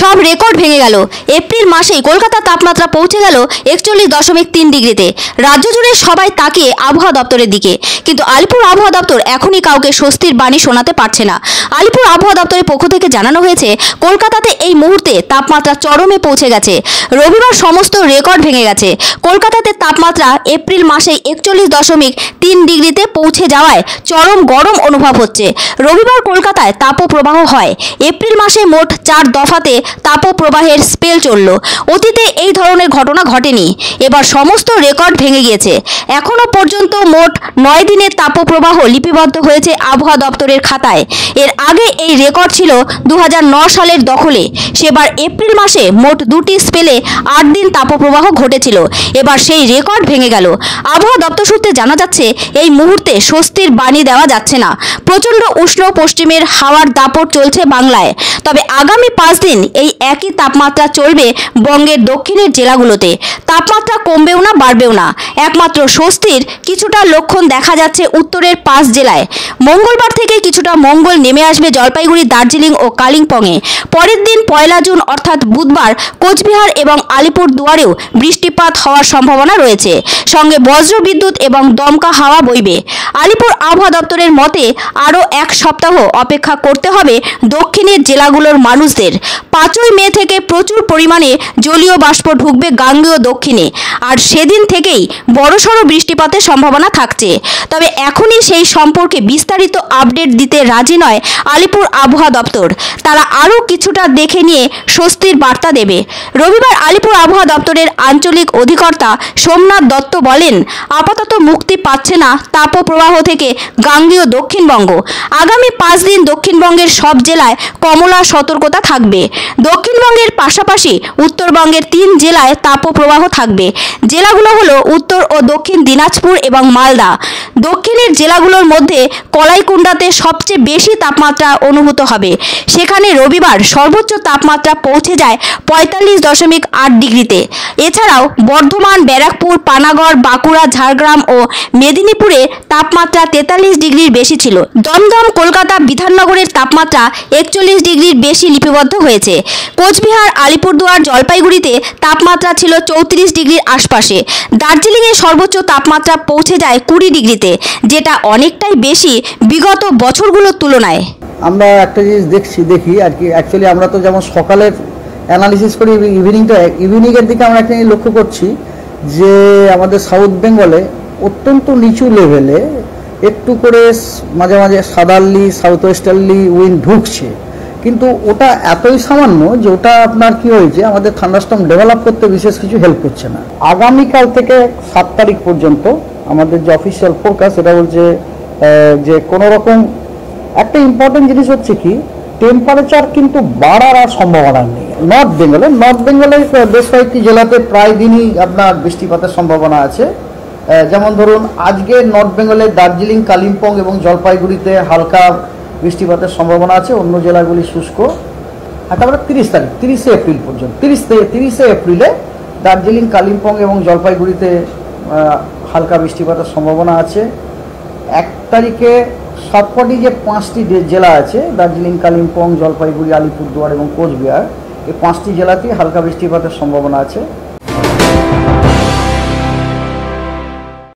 সব রেকর্ড ভেঙে গেল। এপ্রিল মাসেই কলকাতার তাপমাত্রা পৌঁছে গেল 41.3 ডিগ্রিতে। রাজ্য জুড়ে সবাই তাকিয়ে আবহাওয়া দপ্তরের দিকে, কিন্তু আলিপুর আবহাওয়া দপ্তর এখনই কাউকে স্বস্তির বাণী শোনাতে পারছে না। আলিপুর আবহাওয়া দপ্তরের পক্ষ থেকে জানানো হয়েছে, কলকাতাতে এই মুহূর্তে তাপমাত্রা চরমে পৌঁছে গেছে। রবিবার সমস্ত রেকর্ড ভেঙে গেছে। কলকাতাতে তাপমাত্রা এপ্রিল মাসেই 41.3 ডিগ্রিতে পৌঁছে যাওয়ায় চরম গরম অনুভব হচ্ছে। রবিবার কলকাতায় তাপপ্রবাহ হয়। এপ্রিল মাসে মোট 4 দফাতে তাপপ্রবাহের স্পেল চলল। অতীতে এই ধরনের ঘটনা ঘটেনি। এবার সমস্ত রেকর্ড ভেঙে গিয়েছে। এখনো পর্যন্ত মোট 9 দিনের তাপপ্রবাহ লিপিবদ্ধ হয়েছে আবহাওয়া দপ্তরের খাতায়। এর আগে এই রেকর্ড ছিল 2009 সালের দখলে। সেবার এপ্রিল মাসে মোট 2টি স্পেলে 8 দিন তাপপ্রবাহ ঘটেছিল। এবার সেই রেকর্ড ভেঙে গেল। আবহাওয়া দপ্তর সূত্রে জানা যাচ্ছে, এই মুহূর্তে স্বস্তির বাণী দেওয়া যাচ্ছে না। প্রচণ্ড উষ্ণ পশ্চিমের হাওয়ার দাপট চলছে বাংলায়। তবে আগামী 5 দিন এই একই তাপমাত্রা চলবে বঙ্গের দক্ষিণের জেলাগুলোতে। তাপমাত্রা কমবেও না, বাড়বেও না। একমাত্র স্বস্তির কিছুটা লক্ষণ দেখা যাচ্ছে উত্তরের 5 জেলায়। মঙ্গলবার থেকে কিছুটা মঙ্গল নেমে আসবে জলপাইগুড়ি, দার্জিলিং ও কালিম্পংয়ে। পরের দিন 1 জুন অর্থাৎ বুধবার কোচবিহার এবং আলিপুরদুয়ারেও বৃষ্টিপাত হওয়ার সম্ভাবনা রয়েছে। সঙ্গে বজ্র বিদ্যুৎ এবং দমকা হাওয়া বইবে। আলিপুর আবহাওয়া দপ্তরের মতে আরও 1 সপ্তাহ অপেক্ষা করতে হবে দক্ষিণের জেলাগুলোর মানুষদের। 5ই মে থেকে প্রচুর পরিমাণে জলীয় বাষ্প ঢুকবে গাঙ্গেয় দক্ষিণে, আর সেদিন থেকেই বড়সড় বৃষ্টিপাতের সম্ভাবনা থাকছে। তবে এখনই সেই সম্পর্কে বিস্তারিত আপডেট দিতে রাজি নয় আলিপুর আবহাওয়া দপ্তর। তারা আরও কিছুটা দেখে নিয়ে স্বস্তির বার্তা দেবে। রবিবার আলিপুর আবহাওয়া দপ্তরের আঞ্চলিক অধিকর্তা সোমনাথ দত্ত বলেন, আপাতত মুক্তি পাচ্ছে না তাপপ্রবাহ থেকে গাঙ্গেয় দক্ষিণবঙ্গ। আগামী 5 দিন দক্ষিণবঙ্গের সব জেলায় কমলা সতর্কতা থাকবে। দক্ষিণবঙ্গের পাশাপাশি উত্তরবঙ্গের 3 জেলায় তাপপ্রবাহ থাকবে। জেলাগুলো হলো উত্তর ও দক্ষিণ দিনাজপুর এবং মালদা। দক্ষিণের জেলাগুলোর মধ্যে কলাইকুণ্ডাতে সবচেয়ে বেশি তাপমাত্রা অনুভূত হবে। সেখানে রবিবার সর্বোচ্চ তাপমাত্রা পৌঁছে যায় 45.8 ডিগ্রিতে। এছাড়াও বর্ধমান, ব্যারাকপুর, পানাগড়, বাঁকুড়া, ঝাড়গ্রাম ও মেদিনীপুরে তাপমাত্রা 43 ডিগ্রির বেশি ছিল। দমদম, কলকাতা, বিধাননগরের তাপমাত্রা 41 ডিগ্রির বেশি লিপিবদ্ধ হয়েছে। কোচবিহার, আলিপুরদুয়ার, জলপাইগুড়িতে তাপমাত্রা ছিল 34 ডিগ্রির আশপাশে। দার্জিলিংয়ে সর্বোচ্চ তাপমাত্রা পৌঁছে যায় 20 ডিগ্রিতে, যেটা অনেকটাই বেশি বিগত বছরগুলোর তুলনায়। আমরা একটা জিনিস দেখি আর কি, অ্যাকচুয়ালি আমরা তো যেমন সকালের অ্যানালিসিস করি, ইভিনিংয়ের দিকে আমরা একটা লক্ষ্য করছি যে আমাদের সাউথ বেঙ্গলে অত্যন্ত নিচু লেভেলে একটু করে মাঝে মাঝে সাদারলি, সাউথ ওয়েস্টার্লি উইন্ড ঢুকছে, কিন্তু ওটা এতই সামান্য যে ওটা আপনার কি হয়েছে, আমাদের থান্ডারস্টর্ম ডেভেলপ করতে বিশেষ কিছু হেল্প করছে না। আগামীকাল থেকে 7 তারিখ পর্যন্ত আমাদের যে অফিসিয়াল ফোরকাস্ট সেটা বলছে যে কোনো রকম একটা ইম্পর্টেন্ট জিনিস হচ্ছে কি, টেম্পারেচার কিন্তু বাড়ার আর সম্ভাবনা নেই। নর্থ বেঙ্গলে বেশ কয়েকটি জেলাতে প্রায় দিনই আপনার বৃষ্টিপাতের সম্ভাবনা আছে। যেমন ধরুন আজকে নর্থ বেঙ্গলের দার্জিলিং, কালিম্পং এবং জলপাইগুড়িতে হালকা বৃষ্টিপাতের সম্ভাবনা আছে, অন্য জেলাগুলি শুষ্ক। আর তারপরে 30 এপ্রিল পর্যন্ত 30 এপ্রিলে দার্জিলিং, কালিম্পং এবং জলপাইগুড়িতে হালকা বৃষ্টিপাতের সম্ভাবনা আছে। 1 তারিখে সবকটি যে 5টি জেলা আছে, দার্জিলিং, কালিম্পং, জলপাইগুড়ি, আলিপুরদুয়ার এবং কোচবিহার, এই 5টি জেলাতেই হালকা বৃষ্টিপাতের সম্ভাবনা আছে।